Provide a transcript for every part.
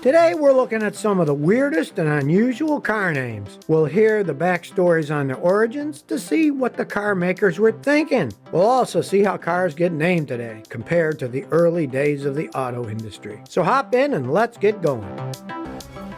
Today we're looking at some of the weirdest and unusual car names. We'll hear the backstories on their origins to see what the car makers were thinking. We'll also see how cars get named today compared to the early days of the auto industry. So hop in and let's get going.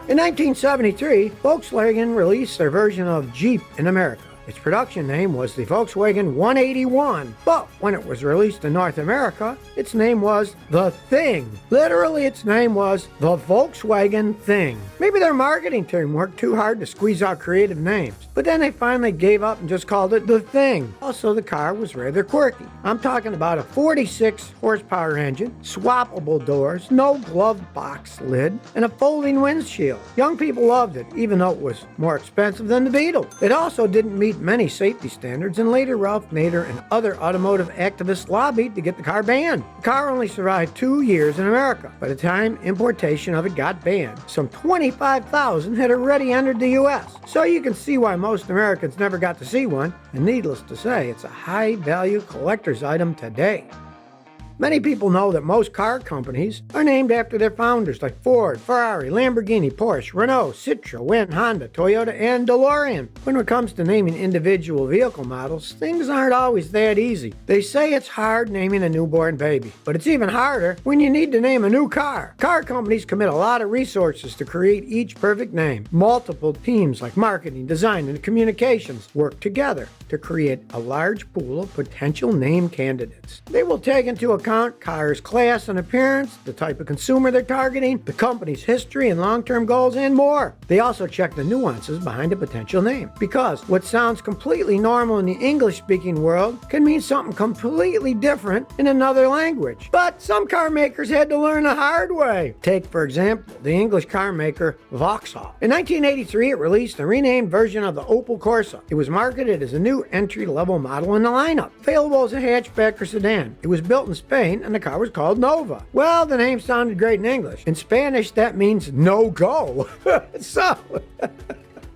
In 1973, Volkswagen released their version of Jeep in America. Its production name was the Volkswagen 181, but when it was released in North America, its name was the Thing. Literally, its name was the Volkswagen Thing. Maybe their marketing team worked too hard to squeeze out creative names, but then they finally gave up and just called it the Thing. Also, the car was rather quirky. I'm talking about a 46 horsepower engine, swappable doors, no glove box lid, and a folding windshield. Young people loved it, even though it was more expensive than the Beetle. It also didn't meet many safety standards, and later Ralph Nader and other automotive activists lobbied to get the car banned. The car only survived 2 years in America. By the time importation of it got banned, some 25,000 had already entered the U.S. So you can see why most Americans never got to see one, and needless to say, it's a high-value collector's item today. Many people know that most car companies are named after their founders, like Ford, Ferrari, Lamborghini, Porsche, Renault, Citroën, Honda, Toyota, and DeLorean. When it comes to naming individual vehicle models, things aren't always that easy. They say it's hard naming a newborn baby, but it's even harder when you need to name a new car. Car companies commit a lot of resources to create each perfect name. Multiple teams like marketing, design, and communications work together to create a large pool of potential name candidates. They will take into account cars' class and appearance, the type of consumer they're targeting, the company's history and long-term goals, and more. They also check the nuances behind a potential name, because what sounds completely normal in the English-speaking world can mean something completely different in another language. But some car makers had to learn the hard way. Take, for example, the English car maker Vauxhall. In 1983, it released a renamed version of the Opel Corsa. It was marketed as a new entry-level model in the lineup, available as a hatchback or sedan. It was built in Spain, and the car was called Nova. Well, the name sounded great in English. In Spanish, that means no go. So,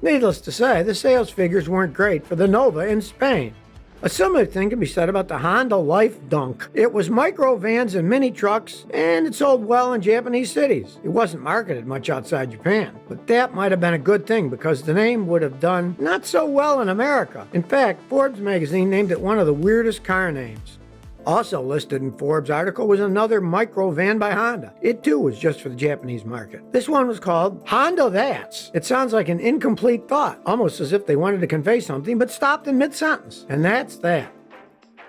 needless to say, the sales figures weren't great for the Nova in Spain. A similar thing can be said about the Honda Life Dunk. It was micro vans and mini trucks, and it sold well in Japanese cities. It wasn't marketed much outside Japan, but that might have been a good thing because the name would have done not so well in America. In fact, Forbes magazine named it one of the weirdest car names. Also listed in Forbes' article was another micro van by Honda. It too was just for the Japanese market. This one was called Honda That's. It sounds like an incomplete thought, almost as if they wanted to convey something but stopped in mid-sentence. And that's that.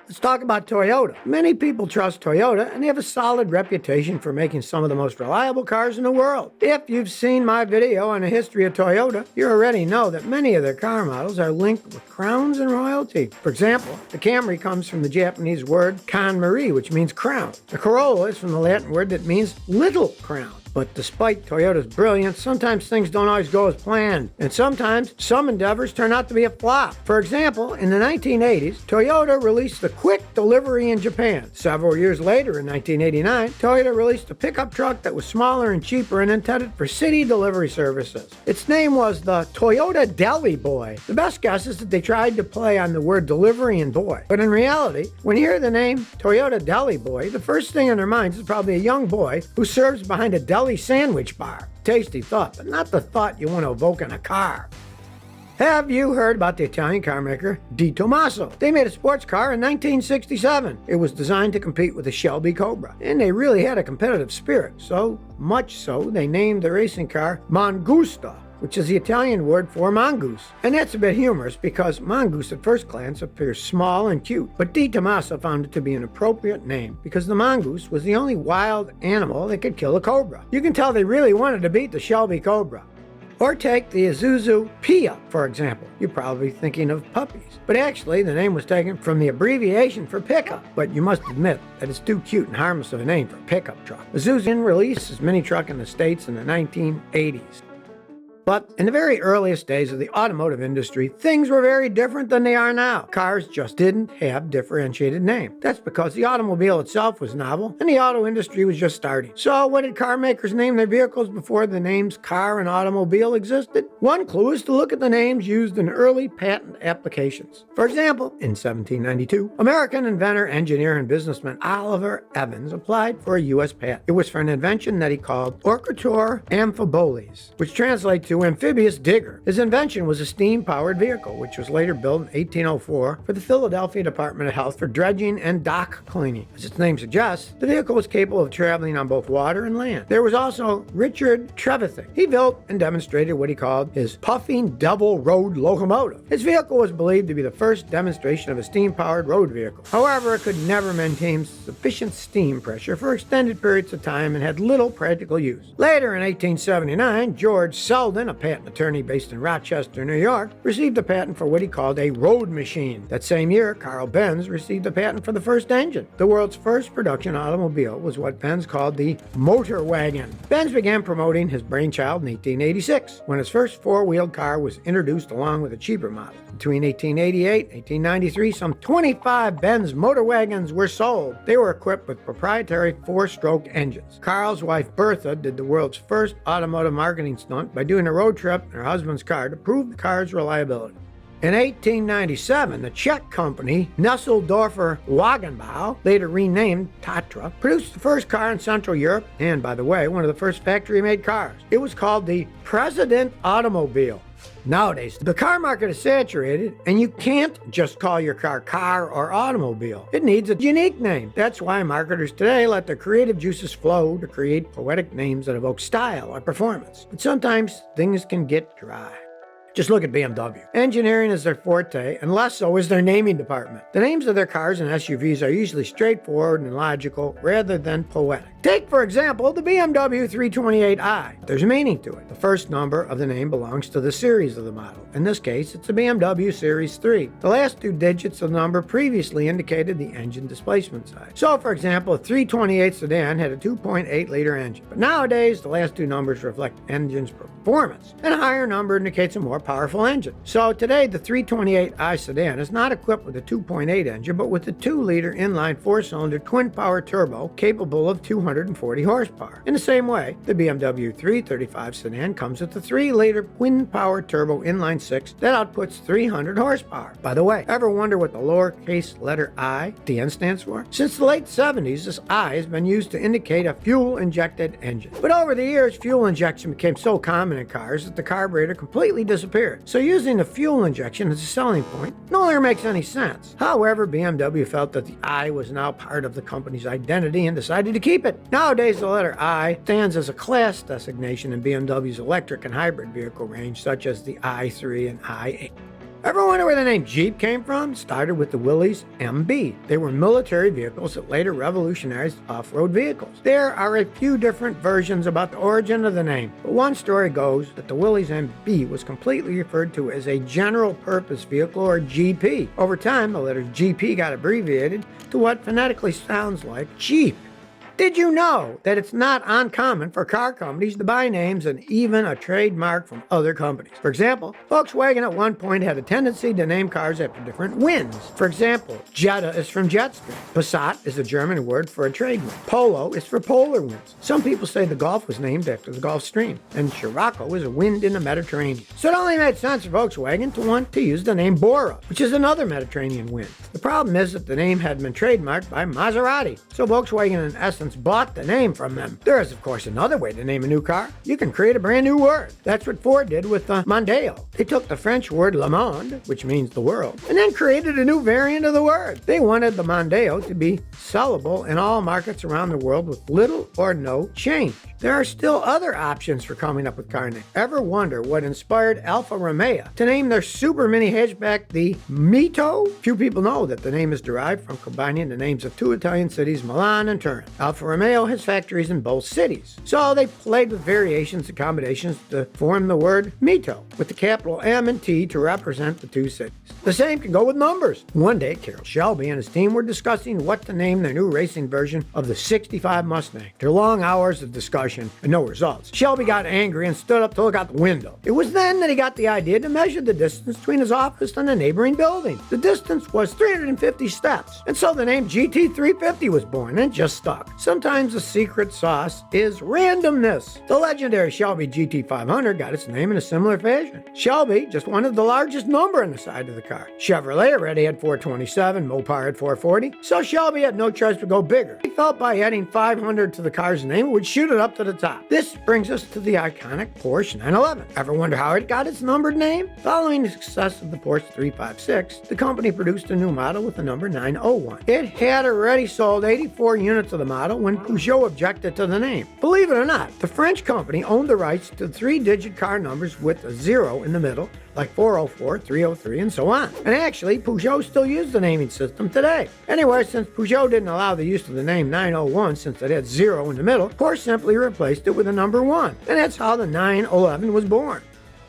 Let's talk about Toyota. Many people trust Toyota, and they have a solid reputation for making some of the most reliable cars in the world. If you've seen my video on the history of Toyota, you already know that many of their car models are linked with crowns and royalty. For example, the Camry comes from the Japanese word Kanmari, which means crown. The Corolla is from the Latin word that means little crown. But despite Toyota's brilliance, sometimes things don't always go as planned. And sometimes some endeavors turn out to be a flop. For example, in the 1980s, Toyota released the Quick Delivery in Japan. Several years later, in 1989, Toyota released a pickup truck that was smaller and cheaper and intended for city delivery services. Its name was the Toyota Deli Boy. The best guess is that they tried to play on the word delivery and boy. But in reality, when you hear the name Toyota Deli Boy, the first thing in their minds is probably a young boy who serves behind a deli sandwich bar. Tasty thought, but not the thought you want to evoke in a car. Have you heard about the Italian car maker DiTomaso? They made a sports car in 1967. It was designed to compete with the Shelby Cobra, and they really had a competitive spirit. So much so, they named the racing car Mangusta, which is the Italian word for mongoose. And that's a bit humorous because mongoose at first glance appears small and cute, but DiTomaso found it to be an appropriate name because the mongoose was the only wild animal that could kill a cobra. You can tell they really wanted to beat the Shelby Cobra. Or take the Isuzu Pia, for example. You're probably thinking of puppies, but actually the name was taken from the abbreviation for pickup. But you must admit that it's too cute and harmless of a name for a pickup truck. Isuzu released its mini truck in the States in the 1980s. But in the very earliest days of the automotive industry, things were very different than they are now. Cars just didn't have differentiated names. That's because the automobile itself was novel and the auto industry was just starting. So what did car makers name their vehicles before the names car and automobile existed? One clue is to look at the names used in early patent applications. For example, in 1792, American inventor, engineer, and businessman Oliver Evans applied for a U.S. patent. It was for an invention that he called Orcator Amphiboles, which translates to amphibious digger. His invention was a steam-powered vehicle, which was later built in 1804 for the Philadelphia Department of Health for dredging and dock cleaning. As its name suggests, the vehicle was capable of traveling on both water and land. There was also Richard Trevithick. He built and demonstrated what he called his puffing double road locomotive. His vehicle was believed to be the first demonstration of a steam-powered road vehicle. However, it could never maintain sufficient steam pressure for extended periods of time and had little practical use. Later in 1879, George Selden, a patent attorney based in Rochester, New York, received a patent for what he called a road machine. That same year, Carl Benz received a patent for the first engine. The world's first production automobile was what Benz called the motor wagon. Benz began promoting his brainchild in 1886, when his first four-wheeled car was introduced along with a cheaper model. Between 1888 and 1893, some 25 Benz motor wagons were sold. They were equipped with proprietary four-stroke engines. Carl's wife Bertha did the world's first automotive marketing stunt by doing a road trip in her husband's car to prove the car's reliability. In 1897, the Czech company Nesseldorfer Wagenbau, later renamed Tatra, produced the first car in Central Europe and, by the way, one of the first factory-made cars. It was called the President Automobile. Nowadays, the car market is saturated, and you can't just call your car or automobile. It needs a unique name. That's why marketers today let their creative juices flow to create poetic names that evoke style or performance. But sometimes things can get dry. Just look at BMW. Engineering is their forte, and less so is their naming department. The names of their cars and SUVs are usually straightforward and logical rather than poetic. Take, for example, the BMW 328i. There's a meaning to it. The first number of the name belongs to the series of the model. In this case, it's a BMW Series 3. The last two digits of the number previously indicated the engine displacement size. So, for example, a 328 sedan had a 2.8-liter engine. But nowadays, the last two numbers reflect engine's performance, and a higher number indicates a more powerful engine. So today, the 328i sedan is not equipped with a 2.8 engine, but with a 2-liter inline 4-cylinder twin-power turbo capable of 240 horsepower. In the same way, the BMW 335 sedan comes with a 3-liter twin-power turbo inline 6 that outputs 300 horsepower. By the way, ever wonder what the lowercase letter I, DN, stands for? Since the late 70s, this I has been used to indicate a fuel-injected engine. But over the years, fuel injection became so common in cars that the carburetor completely disappeared. So using the fuel injection as a selling point no longer makes any sense. However, BMW felt that the I was now part of the company's identity and decided to keep it. Nowadays, the letter I stands as a class designation in BMW's electric and hybrid vehicle range, such as the i3 and i8. Ever wonder where the name Jeep came from? Started with the Willys MB. They were military vehicles that later revolutionized off-road vehicles. There are a few different versions about the origin of the name, but one story goes that the Willys MB was completely referred to as a general purpose vehicle, or GP. Over time, the letter GP got abbreviated to what phonetically sounds like Jeep. Did you know that it's not uncommon for car companies to buy names and even a trademark from other companies? For example, Volkswagen at one point had a tendency to name cars after different winds. For example, Jetta is from jet stream. Passat is a German word for a trade wind. Polo is for polar winds. Some people say the Gulf was named after the Gulf Stream, and Scirocco is a wind in the Mediterranean. So it only made sense for Volkswagen to want to use the name Bora, which is another Mediterranean wind. The problem is that the name had been trademarked by Maserati, so Volkswagen in essence bought the name from them. There is, of course, another way to name a new car. You can create a brand new word. That's what Ford did with the Mondeo. They took the French word le monde, which means the world, and then created a new variant of the word. They wanted the Mondeo to be sellable in all markets around the world with little or no change. There are still other options for coming up with car names. Ever wonder what inspired Alfa Romeo to name their super mini hatchback the Mito? Few people know that the name is derived from combining the names of two Italian cities, Milan and Turin. Alfa Alfa Romeo has factories in both cities, so they played with variations and combinations to form the word Mito, with the capital M and T to represent the two cities. The same can go with numbers. One day, Carroll Shelby and his team were discussing what to name their new racing version of the 65 Mustang. After long hours of discussion and no results, Shelby got angry and stood up to look out the window. It was then that he got the idea to measure the distance between his office and a neighboring building. The distance was 350 steps, and so the name GT350 was born and just stuck. Sometimes the secret sauce is randomness. The legendary Shelby GT500 got its name in a similar fashion. Shelby just wanted the largest number on the side of the car. Chevrolet already had 427, Mopar had 440, so Shelby had no choice but go bigger. He felt by adding 500 to the car's name, it would shoot it up to the top. This brings us to the iconic Porsche 911. Ever wonder how it got its numbered name? Following the success of the Porsche 356, the company produced a new model with the number 901. It had already sold 84 units of the model when Peugeot objected to the name. Believe it or not, the French company owned the rights to three-digit car numbers with a 0 in the middle, like 404, 303, and so on. And actually, Peugeot still uses the naming system today. Anyway, since Peugeot didn't allow the use of the name 901 since it had 0 in the middle, Porsche simply replaced it with a number 1. And that's how the 911 was born.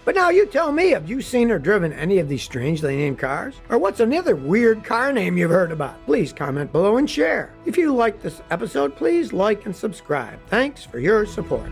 But now you tell me, have you seen or driven any of these strangely named cars? Or what's another weird car name you've heard about? Please comment below and share. If you liked this episode, please like and subscribe. Thanks for your support.